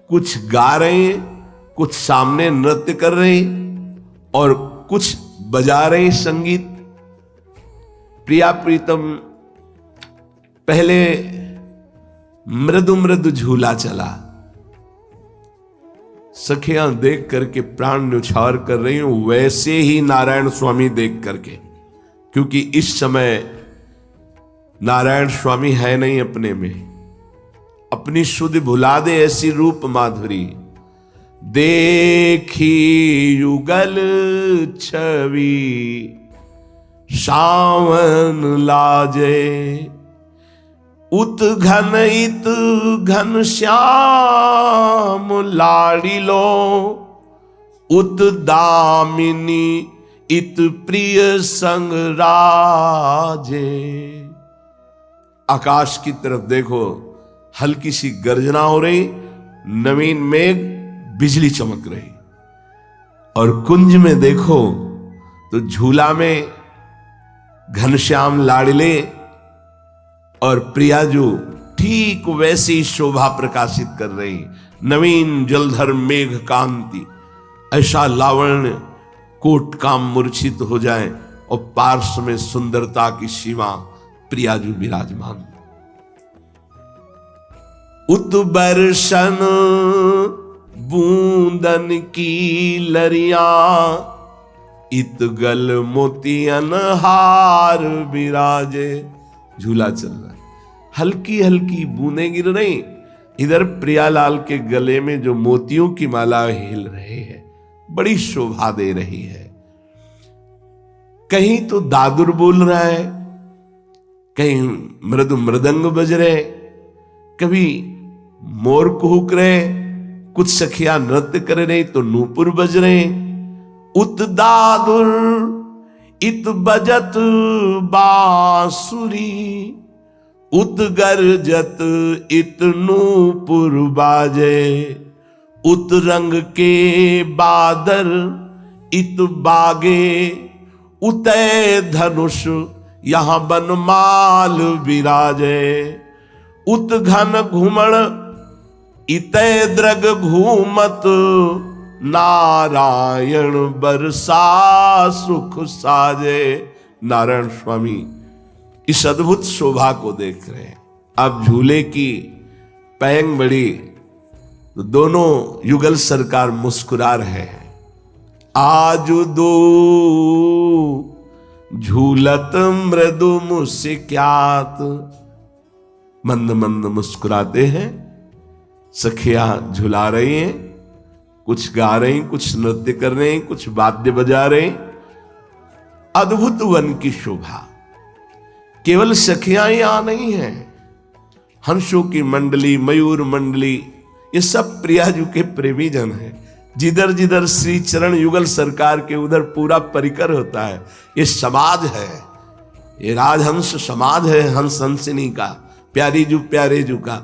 कुछ गा रही है, कुछ सामने नृत्य कर रही और कुछ बजा रही संगीत। प्रिया प्रीतम पहले मृदु मृदु झूला चला, सखियां देख करके प्राण न्यौछावर कर रही हूं, वैसे ही नारायण स्वामी देख करके, क्योंकि इस समय नारायण स्वामी है नहीं अपने में, अपनी सुध भुला दे ऐसी रूप माधुरी। देखी युगल छवि सावन लाजे, उत घन श्याम लाड़ी लो, उत दामिनी इत प्रिय संग राजे। आकाश की तरफ देखो, हल्की सी गर्जना हो रही, नवीन मेघ बिजली चमक रही, और कुंज में देखो तो झूला में घनश्याम लाडले और प्रियाजू ठीक वैसी शोभा प्रकाशित कर रही। नवीन जलधर मेघ कांति, ऐसा लावण्य कोट काम मूर्छित हो जाए और पार्श्व में सुंदरता की सीमा प्रियाजू विराजमान। उत्बर्षण बूंदन की लरिया, इतगल मोतियन हार विराजे। झूला चल रहा है, हल्की हल्की बूंदें गिर रही, इधर प्रियालाल के गले में जो मोतियों की माला हिल रहे हैं, बड़ी शोभा दे रही है। कहीं तो दादुर बोल रहा है, कहीं मृदु मृदंग बज रहे, कभी मोर कुहुक रहे, कुछ सखियां नृत्य कर रही तो नूपुर बज रहे। उत दादुर इत बजत बांसुरी, उत गरजत इत नूपुर बाजे। उत रंग के बादर इत बागे, उतय धनुष यहां बनमाल विराजे। उत घन घुमण इतय द्रग घूमत, नारायण बरसा सुख साजे। नारायण स्वामी इस अद्भुत शोभा को देख रहे हैं। अब झूले की पैंग बड़ी तो दोनों युगल सरकार मुस्कुरा रहे हैं। आज दो झूलत मृदु मुस्क्यात, मंद मंद मुस्कुराते हैं। सखियां झुला रही हैं, कुछ गा रही, कुछ नृत्य कर रहे हैं, कुछ वाद्य बजा रहे। अद्भुत वन की शोभा। केवल सखियां यहां नहीं हैं, हंसों की मंडली, मयूर मंडली, ये सब प्रियाजू के प्रेमी जन हैं। जिधर जिधर श्री चरण युगल सरकार के उधर पूरा परिकर होता है। ये समाज है, ये राजहंस समाज है, हंस हंसिनी का, प्यारी जू प्यारे जू का।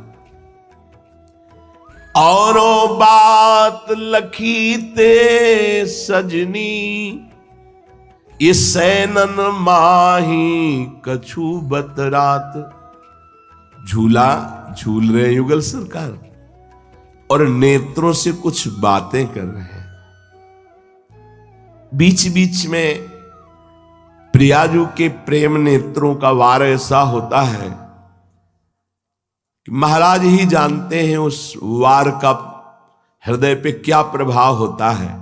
औरों बात लखी ते सजनी, ये सैनन माही कछु बतरात। झूला झूल रहे युगल सरकार और नेत्रों से कुछ बातें कर रहे हैं। बीच बीच में प्रियाजू के प्रेम नेत्रों का वार ऐसा होता है कि महाराज ही जानते हैं उस वार का हृदय पे क्या प्रभाव होता है।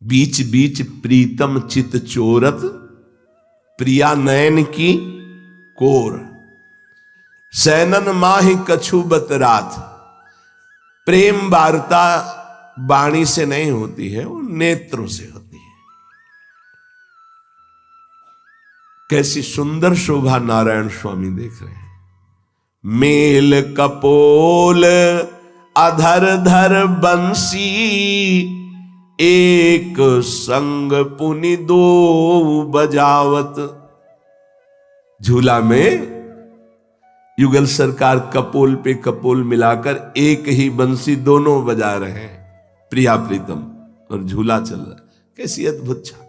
बीच बीच प्रीतम चित चोरत, प्रिया नयन की कोर। सैनन माहि कछु बतरात, प्रेम वार्ता वाणी से नहीं होती है, वो नेत्रों से होती है। कैसी सुंदर शोभा नारायण स्वामी देख रहे हैं। मेल कपोल अधर धर बंसी, एक संग पुनि दो बजावत। झूला में युगल सरकार कपोल पे कपोल मिलाकर एक ही बंसी दोनों बजा रहे हैं, प्रिया प्रीतम, और झूला चल रहा है। कैसी अद्भुत झांकी।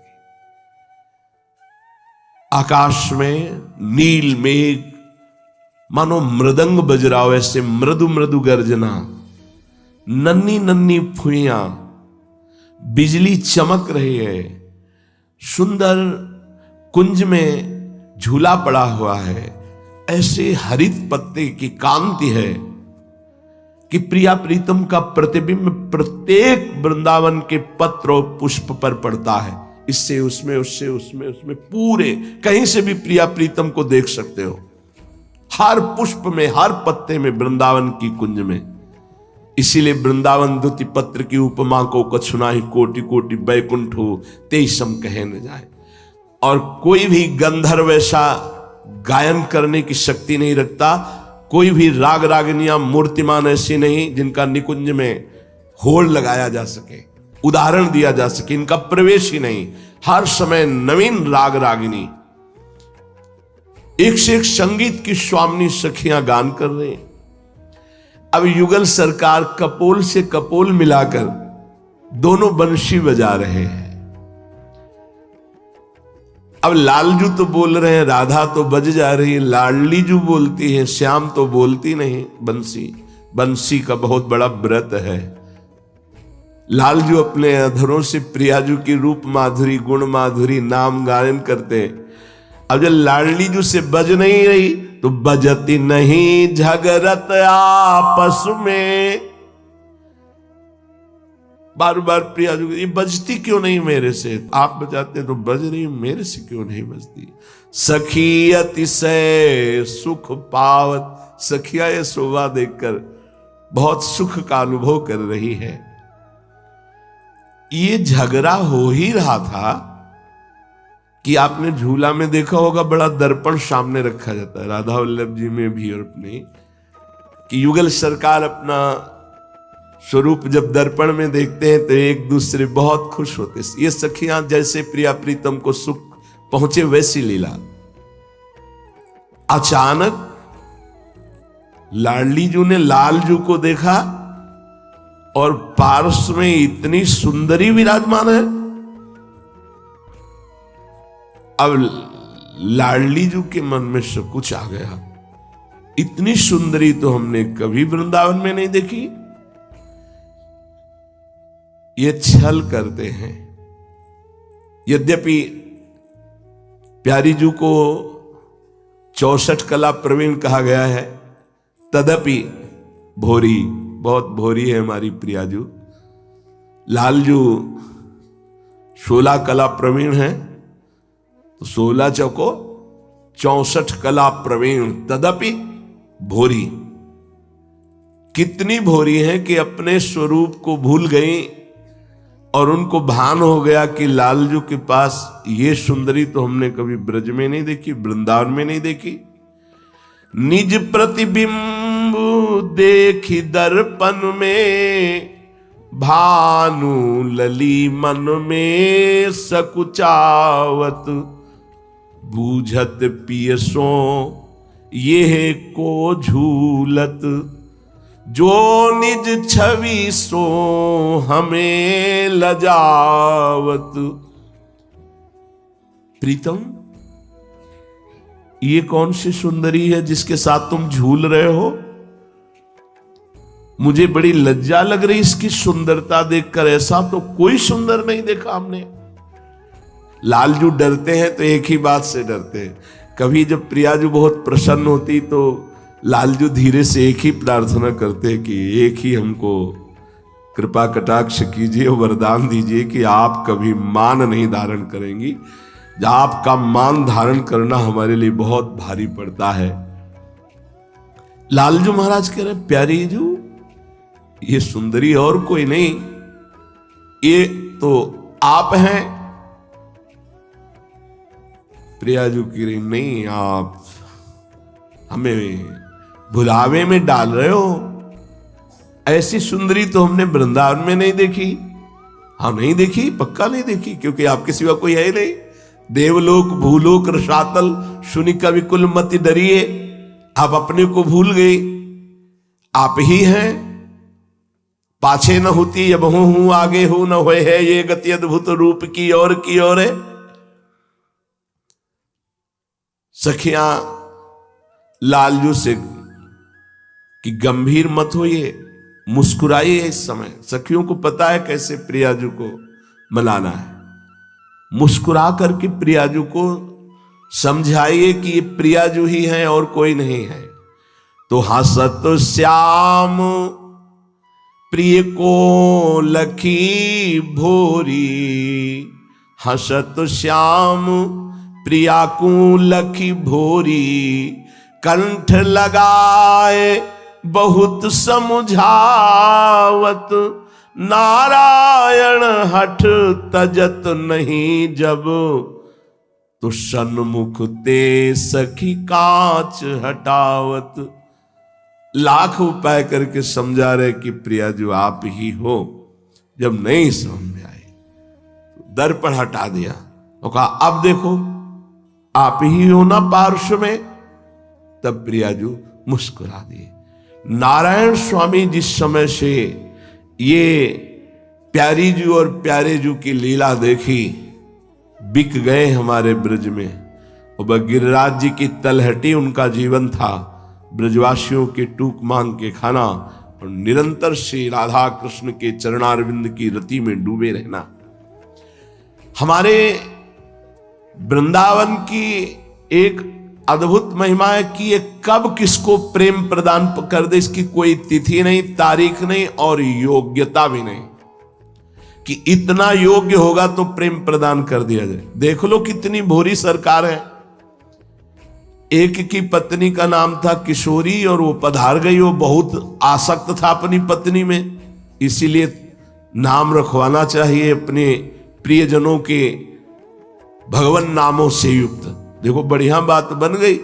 आकाश में नील मेघ मानो मृदंग बज रहा हो, ऐसे मृदु मृदु गर्जना, नन्ही नन्ही फुइयां, बिजली चमक रही है। सुंदर कुंज में झूला पड़ा हुआ है, ऐसे हरित पत्ते की कांति है कि प्रिया प्रीतम का प्रतिबिंब प्रत्येक वृंदावन के पत्र और पुष्प पर पड़ता है। इससे उसमें, उससे उसमें, उसमें पूरे कहीं से भी प्रिया प्रीतम को देख सकते हो, हर पुष्प में, हर पत्ते में, वृंदावन की कुंज में। इसीलिए वृंदावन द्युति पत्र की उपमा को कछुनाहि कोटि कोटि बैकुंठ हो तेईसम कहे न जाए। और कोई भी गंधर्व ऐसा गायन करने की शक्ति नहीं रखता, कोई भी राग रागिनियां मूर्तिमान ऐसी नहीं जिनका निकुंज में होड़ लगाया जा सके, उदाहरण दिया जा सके। इनका प्रवेश ही नहीं, हर समय नवीन राग रागिनी, एक से एक संगीत की स्वामिनी सखियां गान कर रहे हैं। अब युगल सरकार कपोल से कपोल मिलाकर दोनों बंशी बजा रहे हैं। अब लालजू तो बोल रहे हैं, राधा तो बज जा रही है, लाडली जू बोलती है, श्याम तो बोलती नहीं। बंसी का बहुत बड़ा व्रत है। लालजू अपने अधरों से प्रियाजू की रूप माधुरी, गुण माधुरी, नाम गायन करते। अब जब लाडली जू से बज नहीं रही तो बजती नहीं झगड़त आपस में। बार बार प्रियाजू, ये बजती क्यों नहीं मेरे से? आप बजाते तो बज रही, मेरे से क्यों नहीं बजती? सखी अतिशय सुख पावत। सखिया ये शोभा देखकर बहुत सुख का अनुभव कर रही है। ये झगड़ा हो ही रहा था कि आपने झूला में देखा होगा, बड़ा दर्पण सामने रखा जाता है, राधा वल्लभ जी में भी और अपने, कि युगल सरकार अपना स्वरूप जब दर्पण में देखते हैं तो एक दूसरे बहुत खुश होते। ये सखियां जैसे प्रिया प्रीतम को सुख पहुंचे वैसी लीला। अचानक लाडली जू ने लालजू को देखा और पार्श्व में इतनी सुंदरी विराजमान है। अब लाडली जू के मन में सब कुछ आ गया, इतनी सुंदरी तो हमने कभी वृंदावन में नहीं देखी। ये छल करते हैं। यद्यपि प्यारी जू को 64 कला प्रवीण कहा गया है, तदपि भोरी, बहुत भोरी है हमारी प्रियाजू। लालजू 16 कला प्रवीण है, तो 16 चौको 64 कला प्रवीण, तदपि भोरी। कितनी भोरी है कि अपने स्वरूप को भूल गई और उनको भान हो गया कि लालजू के पास ये सुंदरी तो हमने कभी ब्रज में नहीं देखी, वृंदावन में नहीं देखी। निज प्रतिबिंब देखी दर्पण में, भानु लली मन में सकुचावत। बूझत पियसो ये को झूलत, जो निज छवि सो हमें लजावत। प्रीतम, ये कौन सी सुंदरी है जिसके साथ तुम झूल रहे हो? मुझे बड़ी लज्जा लग रही इसकी सुंदरता देखकर, ऐसा तो कोई सुंदर नहीं देखा हमने। लालजू डरते हैं तो एक ही बात से डरते हैं, कभी जब प्रियाजू बहुत प्रसन्न होती तो लालजू धीरे से एक ही प्रार्थना करते कि एक ही हमको कृपा कटाक्ष कीजिए, वरदान दीजिए कि आप कभी मान नहीं धारण करेंगी। आपका मान धारण करना हमारे लिए बहुत भारी पड़ता है। लालजू महाराज कह रहे, प्यारी जू ये सुंदरी और कोई नहीं, ये तो आप हैं। प्रियाजू की रही, नहीं, आप हमें भुलावे में डाल रहे हो। ऐसी सुंदरी तो हमने वृंदावन में नहीं देखी। हाँ, नहीं देखी, पक्का नहीं देखी, क्योंकि आपके सिवा कोई है ही नहीं। देवलोक भूलोक रसातल सुनि कवि कुल मति डरिए। आप अपने को भूल गए, आप ही हैं। पाछे न होती अब हूं आगे हो न होए है, ये गति अद्भुत रूप की और है। सखियां लालजू से कि गंभीर मत होइए, मुस्कुराइए। इस समय सखियों को पता है कैसे प्रियाजू को मनाना है। मुस्कुरा करके प्रियाजू को समझाइए कि ये प्रियाजू ही है और कोई नहीं है। तो हंसत श्याम प्रिय को लखी भोरी, हंसत श्याम प्रिया को लखी भोरी, कंठ लगाए बहुत समझावत, नारायण हठ तजत नहीं जब, तो सन्मुख ते सखी कांच हटावत। लाख उपाय करके समझा रहे कि प्रियाजू आप ही हो। जब नहीं समझ में आई तो दर्पण हटा दिया और कहा अब देखो आप ही हो ना पार्श्व में। तब प्रियाजू मुस्कुरा दिए। नारायण स्वामी जिस समय से ये प्यारी जू और प्यारे जू की लीला देखी, बिक गए हमारे ब्रज में। और वह गिरिराज जी की तलहटी उनका जीवन था, ब्रजवासियों के टूक मांग के खाना और निरंतर श्री राधा कृष्ण के चरणारविंद की रति में डूबे रहना। हमारे वृंदावन की एक अद्भुत महिमा है कि ये कब किसको प्रेम प्रदान कर दे, इसकी कोई तिथि नहीं, तारीख नहीं और योग्यता भी नहीं कि इतना योग्य होगा तो प्रेम प्रदान कर दिया जाए। देख लो कितनी भोरी सरकार है। एक की पत्नी का नाम था किशोरी और वो पधार गई। वो बहुत आसक्त था अपनी पत्नी में, इसीलिए नाम रखवाना चाहिए अपने प्रियजनों के भगवान नामों से युक्त। देखो बढ़िया बात बन गई।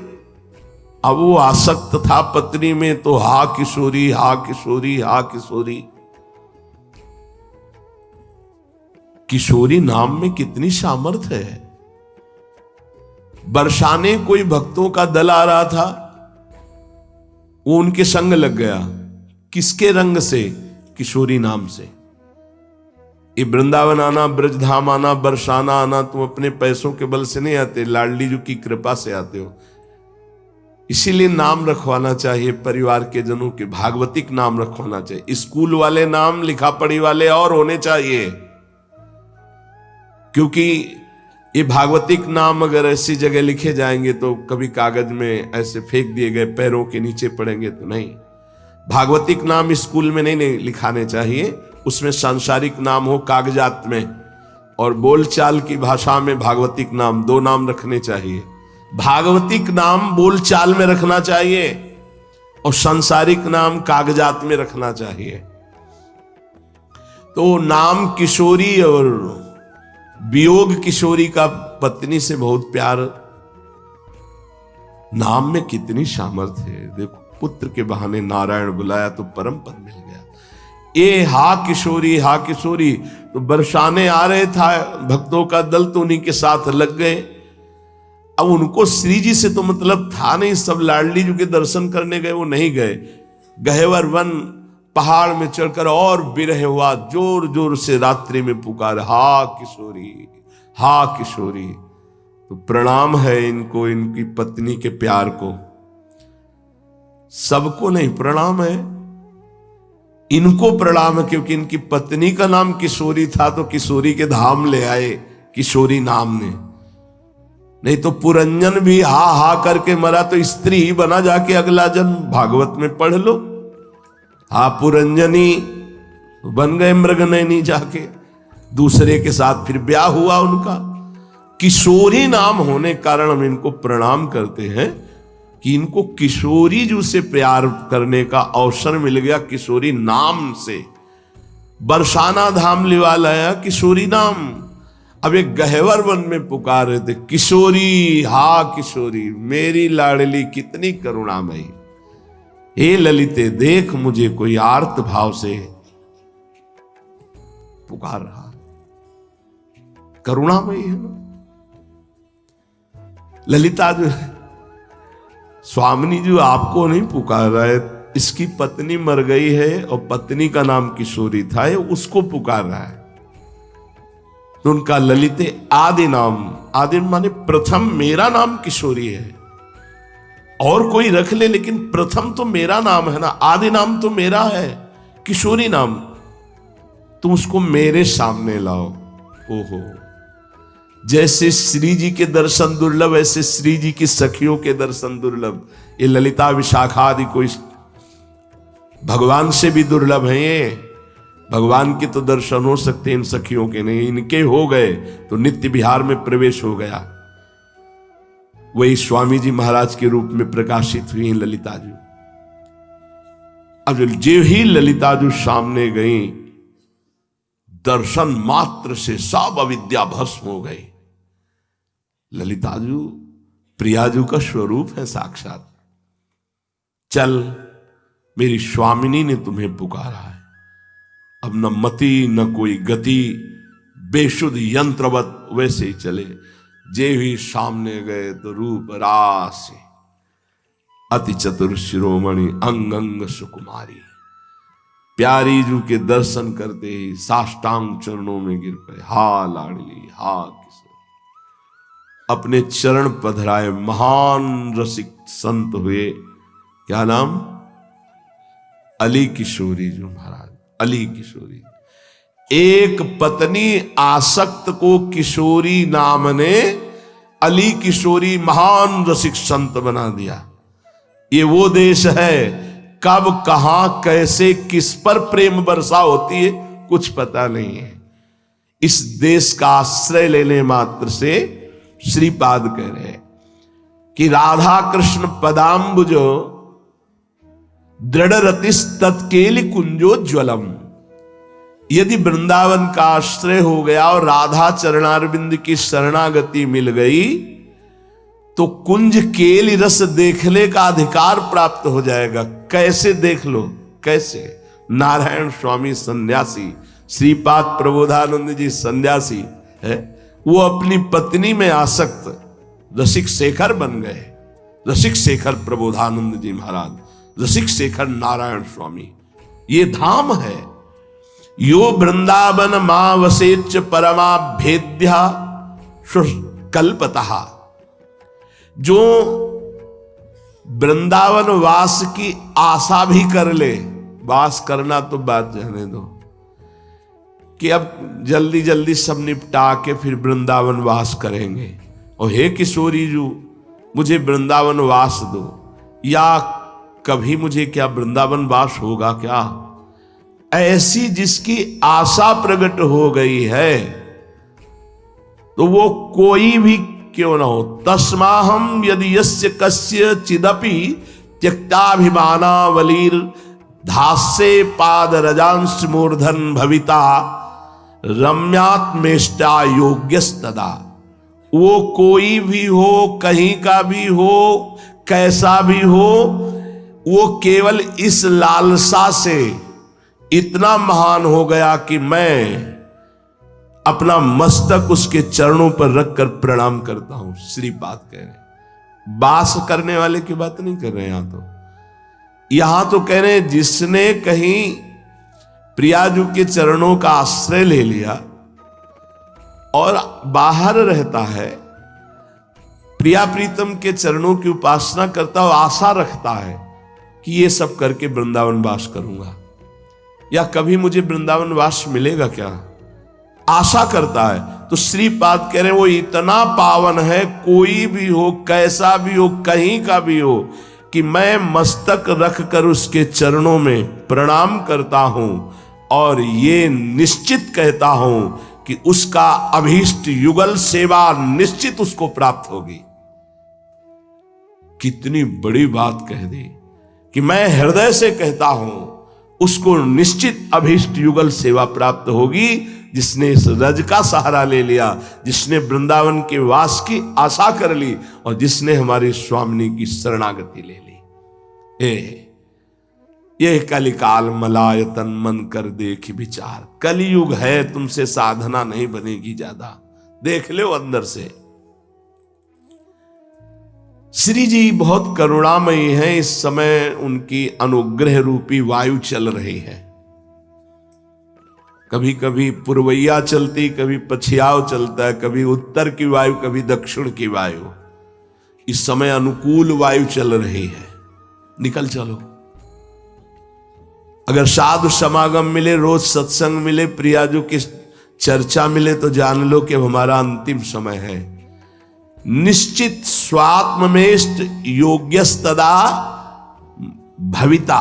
अब वो आसक्त था पत्नी में तो हा किशोरी, हा किशोरी, हा किशोरी। किशोरी नाम में कितनी सामर्थ्य है। बरसाने कोई भक्तों का दल आ रहा था, वो उनके संग लग गया। किसके रंग से? किशोरी नाम से। ये वृंदावन आना, ब्रजधाम आना, बरसाना आना तुम अपने पैसों के बल से नहीं आते, लाडली जी की कृपा से आते हो। इसीलिए नाम रखवाना चाहिए परिवार के जनों के, भागवतिक नाम रखवाना चाहिए। स्कूल वाले नाम, लिखा पढ़ी वाले और होने चाहिए, क्योंकि ये भागवतिक नाम अगर ऐसी जगह लिखे जाएंगे तो कभी कागज में ऐसे फेंक दिए गए पैरों के नीचे पड़ेंगे तो नहीं। भागवतिक नाम स्कूल में नहीं लिखाने चाहिए, उसमें सांसारिक नाम हो कागजात में, और बोलचाल की भाषा में भागवतिक नाम, दो नाम रखने चाहिए। भागवतिक नाम बोलचाल में रखना चाहिए और सांसारिक नाम कागजात में रखना चाहिए। तो नाम किशोरी और वियोग किशोरी का पत्नी से बहुत प्यार। नाम में कितनी सामर्थ्य है। देखो पुत्र के बहाने नारायण बुलाया तो परम पद मिल गया। ये हा किशोरी, हा किशोरी। तो बरसाने आ रहे था भक्तों का दल, तो उन्हीं के साथ लग गए। अब उनको श्री जी से तो मतलब था नहीं, सब लाडली जी के दर्शन करने गए, वो नहीं गए। गहेवर वन पहाड़ में चढ़कर और विरह हुआ, जोर जोर से रात्रि में पुकार, हा किशोरी, हा किशोरी। तो प्रणाम है इनको, इनकी पत्नी के प्यार को। सबको नहीं प्रणाम है, इनको प्रणाम है, क्योंकि इनकी पत्नी का नाम किशोरी था तो किशोरी के धाम ले आए किशोरी नाम ने। नहीं तो पुरंजन भी हा हा करके मरा तो स्त्री ही बना, जाके अगला जन्म भागवत में पढ़ लो। हा पुरंजनी बन गए मृगनयनी, जाके दूसरे के साथ फिर ब्याह हुआ उनका। किशोरी नाम होने कारण हम इनको प्रणाम करते हैं कि इनको किशोरी जी से प्यार करने का अवसर मिल गया, किशोरी नाम से। बरसाना धाम लिवा लाया किशोरी नाम। अब एक गहवर वन में पुकार रहे थे, किशोरी हा किशोरी मेरी लाडली कितनी करुणामयी, हे ललिते देख मुझे कोई आर्त भाव से पुकार रहा। करुणामयी है ना ललिता जो है। स्वामिनी जो आपको नहीं पुकार रहा है, इसकी पत्नी मर गई है और पत्नी का नाम किशोरी था, ये उसको पुकार रहा है। तो उनका ललिते आदि नाम, आदि माने प्रथम मेरा नाम किशोरी है, और कोई रख ले लेकिन प्रथम तो मेरा नाम है ना, आदि नाम तो मेरा है किशोरी नाम, तुम उसको मेरे सामने लाओ। ओहो, जैसे श्री जी के दर्शन दुर्लभ, ऐसे श्री जी की सखियों के दर्शन दुर्लभ। ये ललिता विशाखा आदि कोई भगवान से भी दुर्लभ है। ये भगवान के तो दर्शन हो सकते, इन सखियों के नहीं। इनके हो गए तो नित्य विहार में प्रवेश हो गया। वही स्वामी जी महाराज के रूप में प्रकाशित हुई ललिता जी। अब जो ही ललिता जी सामने गई, दर्शन मात्र से सब अविद्या भस्म हो गई। ललिताजू प्रियाजू का स्वरूप है साक्षात। चल मेरी स्वामिनी ने तुम्हें पुकारा है, अब न मति न कोई गति, बेशुद्ध यंत्रवत वैसे ही चले। जे ही सामने गए तो रूप राशि, अति चतुर शिरोमणि अंग अंग सुकुमारी। प्यारी जू के दर्शन करते ही साष्टांग चरणों में गिर पड़े। हा लाडली हा किशोर, अपने चरण पधराए। महान रसिक संत हुए, क्या नाम? अली किशोरी जी महाराज। अली किशोरी, एक पत्नी आसक्त को किशोरी नाम ने अली किशोरी महान रसिक संत बना दिया। ये वो देश है, कब कहां कैसे किस पर प्रेम वर्षा होती है कुछ पता नहीं है। इस देश का आश्रय लेने मात्र से श्रीपाद कह रहे हैं कि राधा कृष्ण पदाम्बुजो दृढ़ रतिस तत्केलि कुंजो ज्वलम। यदि वृंदावन का आश्रय हो गया और राधा चरणारविंद की शरणागति मिल गई तो कुंज केली रस देखने का अधिकार प्राप्त हो जाएगा। कैसे देख लो, कैसे? नारायण स्वामी सन्यासी, श्रीपाद प्रबोधानंद जी सन्यासी है, वो अपनी पत्नी में आसक्त रसिक शेखर बन गए। रसिक शेखर प्रबोधानंद जी महाराज, रसिक शेखर नारायण स्वामी। ये धाम है। यो वृंदावन मां वसेच परमा भेद्या कल्पतः। जो वृंदावन वास की आशा भी कर ले, वास करना तो बात जाने दो कि अब जल्दी जल्दी सब निपटा के फिर वृंदावन वास करेंगे, और हे किशोरी जू मुझे वृंदावन वास दो, या कभी मुझे क्या वृंदावन वास होगा क्या? ऐसी जिसकी आशा प्रकट हो गई है तो वो कोई भी क्यों ना हो। तस्माहम यदि यस्य कस्य चिदपि त्यक्ताभिमानावलीर धास्ये पाद रजांश मूर्धन भविता रम्यात्मेष्टा योग्यस्तदा। वो कोई भी हो, कहीं का भी हो, कैसा भी हो, वो केवल इस लालसा से इतना महान हो गया कि मैं अपना मस्तक उसके चरणों पर रखकर प्रणाम करता हूं। श्रीपाद कह रहे, बास करने वाले की बात नहीं कर रहे यहां तो कह रहे हैं जिसने कहीं प्रियाजू के चरणों का आश्रय ले लिया और बाहर रहता है, प्रिया प्रीतम के चरणों की उपासना करता हो, आशा रखता है कि ये सब करके वृंदावन वास करूंगा, या कभी मुझे वृंदावन वास मिलेगा क्या, आशा करता है। तो श्रीपाद कह रहे हैं वो इतना पावन है, कोई भी हो, कैसा भी हो, कहीं का भी हो, कि मैं मस्तक रखकर उसके चरणों में प्रणाम करता हूं और ये निश्चित कहता हूं कि उसका अभीष्ट युगल सेवा निश्चित उसको प्राप्त होगी। कितनी बड़ी बात कह दी कि मैं हृदय से कहता हूं उसको निश्चित अभीष्ट युगल सेवा प्राप्त होगी। जिसने इस रज का सहारा ले लिया, जिसने वृंदावन के वास की आशा कर ली और जिसने हमारी स्वामिनी की शरणागति ले ली। ये कलिकाल मलाय तन मन कर देख विचार। कलयुग है, तुमसे साधना नहीं बनेगी ज्यादा, देख लो अंदर से। श्री जी बहुत करुणामयी हैं। इस समय उनकी अनुग्रह रूपी वायु चल रही है। कभी कभी पुरवैया चलती, कभी पछियाव चलता है, कभी उत्तर की वायु, कभी दक्षिण की वायु। इस समय अनुकूल वायु चल रही है, निकल चलो। अगर साधु समागम मिले, रोज सत्संग मिले, प्रियाजू की चर्चा मिले, तो जान लो कि अब हमारा अंतिम समय है। निश्चित स्वात्मेष्ट योग्यस्तदा भविता।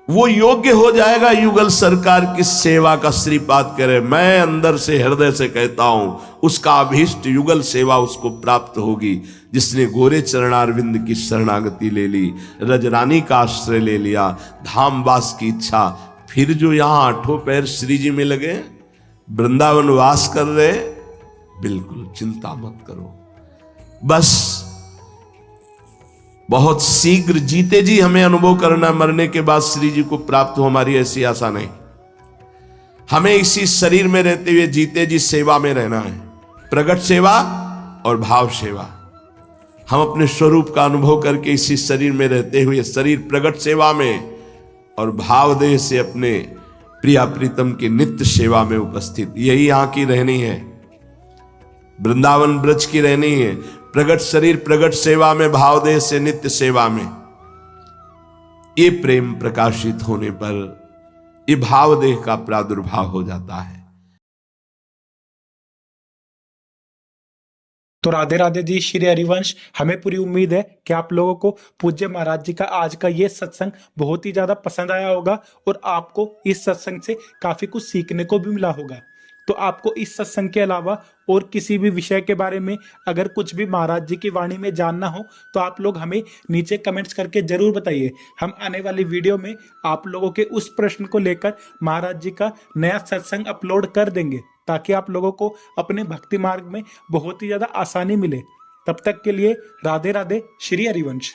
वो योग्य हो जाएगा युगल सरकार की सेवा का श्रीपाद करे। मैं अंदर से हृदय से कहता हूं, उसका अभीष्ट युगल सेवा उसको प्राप्त होगी जिसने गोरे चरणारविंद की शरणागति ले ली, रजरानी का आश्रय ले लिया, धामवास की इच्छा। फिर जो यहां आठों पैर श्री जी में लगे, वृंदावन वास कर रहे, बिल्कुल चिंता मत करो। बस बहुत शीघ्र जीते जी हमें अनुभव करना, मरने के बाद श्री जी को प्राप्त हो, हमारी ऐसी आशा नहीं। हमें इसी शरीर में रहते हुए जीते जी सेवा में रहना है, प्रगट सेवा और भाव सेवा। हम अपने स्वरूप का अनुभव करके इसी शरीर में रहते हुए शरीर प्रगट सेवा में और भाव देह से अपने प्रिया प्रीतम की नित्य सेवा में उपस्थित। यही यहां की रहनी है, वृंदावन ब्रज की रहनी है। प्रगट शरीर प्रगट सेवा में, भाव देह से नित्य सेवा में। ये प्रेम प्रकाशित होने पर ये भाव देह का प्रादुर्भाव हो जाता है। तो राधे राधे जी, श्री हरिवंश। हमें पूरी उम्मीद है कि आप लोगों को पूज्य महाराज जी का आज का ये सत्संग बहुत ही ज्यादा पसंद आया होगा और आपको इस सत्संग से काफी कुछ सीखने को भी मिला होगा। तो आपको इस सत्संग के अलावा और किसी भी विषय के बारे में अगर कुछ भी महाराज जी की वाणी में जानना हो तो आप लोग हमें नीचे कमेंट्स करके जरूर बताइए। हम आने वाली वीडियो में आप लोगों के उस प्रश्न को लेकर महाराज जी का नया सत्संग अपलोड कर देंगे, ताकि आप लोगों को अपने भक्ति मार्ग में बहुत ही ज्यादा आसानी मिले। तब तक के लिए राधे राधे, श्री हरिवंश।